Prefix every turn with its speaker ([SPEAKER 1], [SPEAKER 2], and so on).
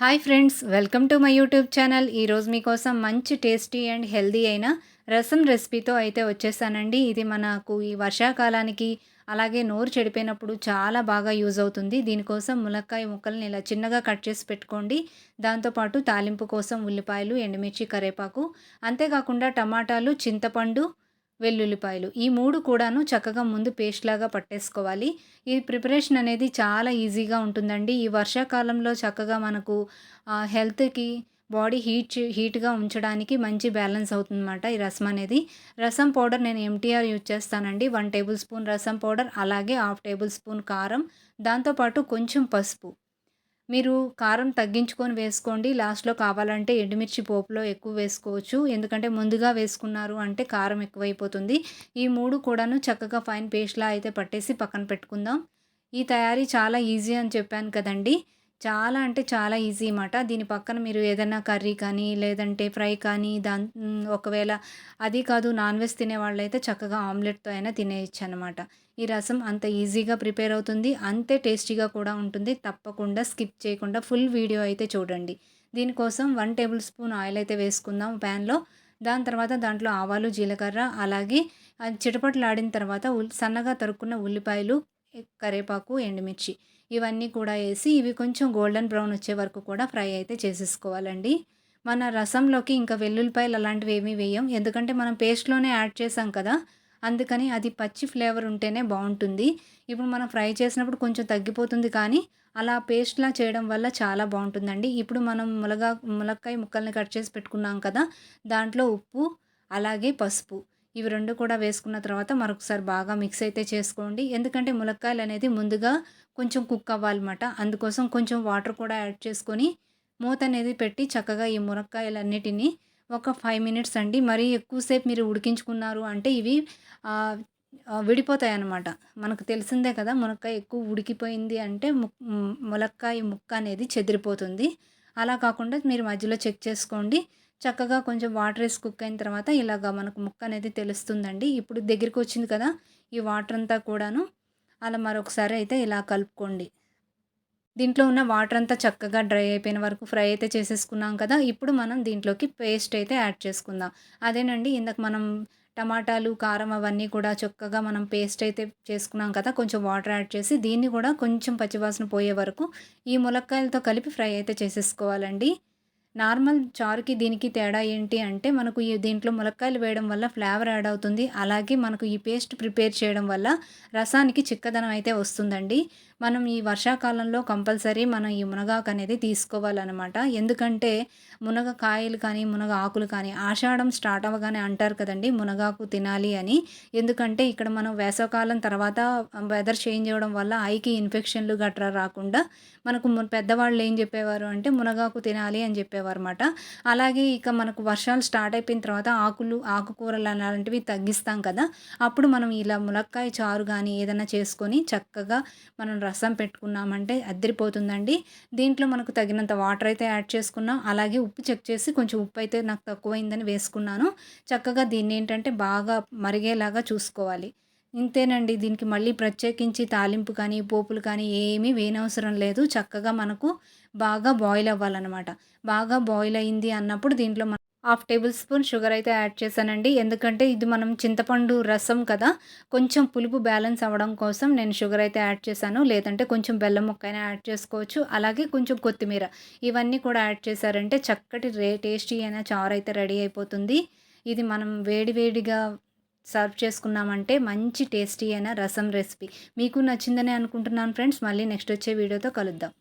[SPEAKER 1] Hi friends, welcome to my YouTube channel. ఈరోజు మీకోసం మంచి టేస్టీ అండ్ హెల్దీ అయిన రసం రెసిపీతో అయితే వచ్చేసానండి. ఇది మనకు ఈ వర్షాకాలానికి అలాగే నోరు చెడిపోయినప్పుడు చాలా బాగా యూజ్ అవుతుంది. దీనికోసం ములక్కాయ ముక్కల్ని ఇలా చిన్నగా కట్ చేసి పెట్టుకోండి. దాంతోపాటు తాలింపు కోసం ఉల్లిపాయలు, ఎండుమిర్చి, కరివేపాకు, అంతేకాకుండా టమాటాలు, చింతపండు, వెల్లుల్లిపాయలు ఈ 3 కూడాను చక్కగా ముందు పేస్ట్ లాగా పట్టేసుకోవాలి. ఈ ప్రిపరేషన్ అనేది చాలా ఈజీగా ఉంటుందండి. ఈ వర్షాకాలంలో చక్కగా మనకు హెల్త్‌కి బాడీ హీట్‌గా ఉంచడానికి మంచి బ్యాలెన్స్ అవుతుందన్నమాట ఈ రసం అనేది. రసం పౌడర్ నేను ఎంటీఆర్ యూజ్ చేస్తానండి. 1 టేబుల్ స్పూన్ రసం పౌడర్, అలాగే హాఫ్ టేబుల్ స్పూన్ కారం, దాంతో పాటు కొంచెం పసుపు. మీరు కారం తగ్గించుకొని వేసుకోండి. లాస్ట్‌లో కావాలంటే ఎండుమిర్చి పోపులో ఎక్కువ వేసుకోవచ్చు. ఎందుకంటే ముందుగా వేసుకున్నారు అంటే కారం ఎక్కువైపోతుంది. ఈ 3 కూడాను చక్కగా ఫైన్ పేస్ట్‌లా అయితే పట్టేసి పక్కన పెట్టుకుందాం. ఈ తయారీ చాలా ఈజీ అని చెప్పాను కదండీ! చాలా అంటే చాలా ఈజీ మాట. దీని పక్కన మీరు ఏదైనా కర్రీ కానీ, లేదంటే ఫ్రై కానీ ఒకవేళ అది కాదు నాన్ వెజ్ తినేవాళ్ళైతే చక్కగా ఆమ్లెట్‌తో అయినా తినేయొచ్చనమాట. ఈ రసం అంత ఈజీగా ప్రిపేర్ అవుతుంది. అంతే టేస్టీగా కూడా ఉంటుంది. తప్పకుండా స్కిప్ చేయకుండా ఫుల్ వీడియో అయితే చూడండి. దీనికోసం 1 టేబుల్ స్పూన్ ఆయిల్ అయితే వేసుకుందాం ప్యాన్‌లో. దాని తర్వాత దాంట్లో ఆవాలు, జీలకర్ర, అలాగే అది చిటపటలాడిన తర్వాత సన్నగా తరుక్కున్న ఉల్లిపాయలు, కరివేపాకు, ఎండుమిర్చి ఇవన్నీ కూడా ఏసి ఇవి కొంచెం గోల్డెన్ బ్రౌన్ వచ్చే వరకు కూడా ఫ్రై అయితే చేసేసుకోవాలండి. మన రసంలోకి ఇంకా వెల్లుల్లిపాయలు అలాంటివి ఏమీ వేయం. ఎందుకంటే మనం పేస్ట్‌లోనే యాడ్ చేసాం కదా! అందుకని అది పచ్చి ఫ్లేవర్ ఉంటేనే బావుంటుంది. ఇప్పుడు మనం ఫ్రై చేసినప్పుడు కొంచెం తగ్గిపోతుంది కానీ, అలా పేస్ట్‌లా చేయడం వల్ల చాలా బావుంటుందండి. ఇప్పుడు మనం ములక్కాయ ముక్కల్ని కట్ చేసి పెట్టుకున్నాం కదా! దాంట్లో ఉప్పు, అలాగే పసుపు ఇవి 2 కూడా వేసుకున్న తర్వాత మరొకసారి బాగా మిక్స్ అయితే చేసుకోండి. ఎందుకంటే ములక్కాయలనేది ముందుగా కొంచెం కుక్ అవ్వాలన్నమాట. అందుకోసం కొంచెం వాటర్ కూడా యాడ్ చేసుకొని మూత అనేది పెట్టి చక్కగా ఈ మునక్కాయలన్నిటిని ఒక 5 మినిట్స్ అండి. మరీ ఎక్కువ సేపు మీరు ఉడికించుకున్నారు అంటే ఇవి ఆహ్, విడిపోతాయన్నమాట. మనకు తెలిసిందే కదా! మునక్కాయ ఎక్కువ ఉడికిపోయింది అంటే ములక్కాయ ముక్క అనేది చెదిరిపోతుంది. అలా కాకుండా మీరు మధ్యలో చెక్ చేసుకోండి. చక్కగా కొంచెం వాటర్ ఏసి కుక్ అయిన తర్వాత ఇలాగ మనకు ముక్క అనేది తెలుస్తుందండి. ఇప్పుడు దగ్గరికొచ్చింది కదా! ఈ వాటర్ అంతా కూడాను అలా మరొకసారి అయితే ఇలా కలుపుకోండి. దీంట్లో ఉన్న వాటర్ అంతా చక్కగా డ్రై అయిపోయిన వరకు ఫ్రై అయితే చేసేసుకున్నాం కదా! ఇప్పుడు మనం దీంట్లోకి పేస్ట్ అయితే యాడ్ చేసుకుందాం. అదేనండి ఇందాక మనం టమాటాలు, కారం అవన్నీ కూడా చక్కగా మనం పేస్ట్ అయితే చేసుకున్నాం కదా! కొంచెం వాటర్ యాడ్ చేసి దీన్ని కూడా కొంచెం పచ్చివాసన పోయే వరకు ఈ ములక్కాయలతో కలిపి ఫ్రై అయితే చేసేసుకోవాలండి. నార్మల్ చారుకి దీనికి తేడా ఏంటి అంటే మనకు దీంట్లో ములక్కాయలు వేయడం వల్ల ఫ్లేవర్ యాడ్ అవుతుంది. అలాగే మనకు ఈ పేస్ట్ ప్రిపేర్ చేయడం వల్ల రసానికి చిక్కదనం అయితే వస్తుందండి. మనం ఈ వర్షాకాలంలో కంపల్సరీ మనం ఈ మునగాకు అనేది తీసుకోవాలనమాట. ఎందుకంటే మునగకాయలు కానీ, మునగ ఆకులు కానీ ఆషాఢం స్టార్ట్ అవ్వగానే అంటారు కదండీ! మునగాకు తినాలి అని. ఎందుకంటే ఇక్కడ మనం వేసవికాలం తర్వాత వెదర్ చేంజ్ అవ్వడం వల్ల ఐకి ఇన్ఫెక్షన్‌లు గట్రా రాకుండా మనకు పెద్దవాళ్ళు ఏం చెప్పేవారు అంటే మునగాకు తినాలి అని చెప్పేవారన్నమాట. అలాగే ఇక మనకు వర్షాలు స్టార్ట్ అయిపోయిన తర్వాత ఆకుకూరలు అలాంటివి తగ్గిస్తాం కదా! అప్పుడు మనం ఇలా ములక్కాయ చారు గానీ ఏదైనా చేసుకొని చక్కగా మనం రసం పెట్టుకున్నామంటే అద్దిరిపోతుందండి. దీంట్లో మనకు తగినంత వాటర్ అయితే యాడ్ చేసుకున్నాం. అలాగే ఉప్పు చెక్ చేసి కొంచెం ఉప్పు అయితే నాకు తక్కువైందని వేసుకున్నాను. చక్కగా దీన్నేంటంటే బాగా మరిగేలాగా చూసుకోవాలి. ఇంతేనండి. దీనికి మళ్ళీ ప్రత్యేకించి తాలింపు కానీ, పోపులు కానీ ఏమీ వేయనవసరం లేదు. చక్కగా మనకు బాగా బాయిల్ అవ్వాలనమాట. బాగా బాయిల్ అయింది అన్నప్పుడు దీంట్లో హాఫ్ టేబుల్ స్పూన్ షుగర్ అయితే యాడ్ చేశానండి. ఎందుకంటే ఇది మనం చింతపండు రసం కదా! కొంచెం పులుపు బ్యాలెన్స్ అవ్వడం కోసం నేను షుగర్ అయితే యాడ్ చేశాను. లేదంటే కొంచెం బెల్లం ముక్కైనా యాడ్ చేసుకోవచ్చు. అలాగే కొంచెం కొత్తిమీర ఇవన్నీ కూడా యాడ్ చేశారంటే చక్కటి టేస్టీ అయిన చారు అయితే రెడీ అయిపోతుంది. ఇది మనం వేడి వేడిగా సర్వ్ చేసుకున్నామంటే మంచి టేస్టీ అయిన రసం రెసిపీ. మీకు నచ్చిందనే అనుకుంటున్నాను ఫ్రెండ్స్. మళ్ళీ నెక్స్ట్ వచ్చే వీడియోతో కలుద్దాం.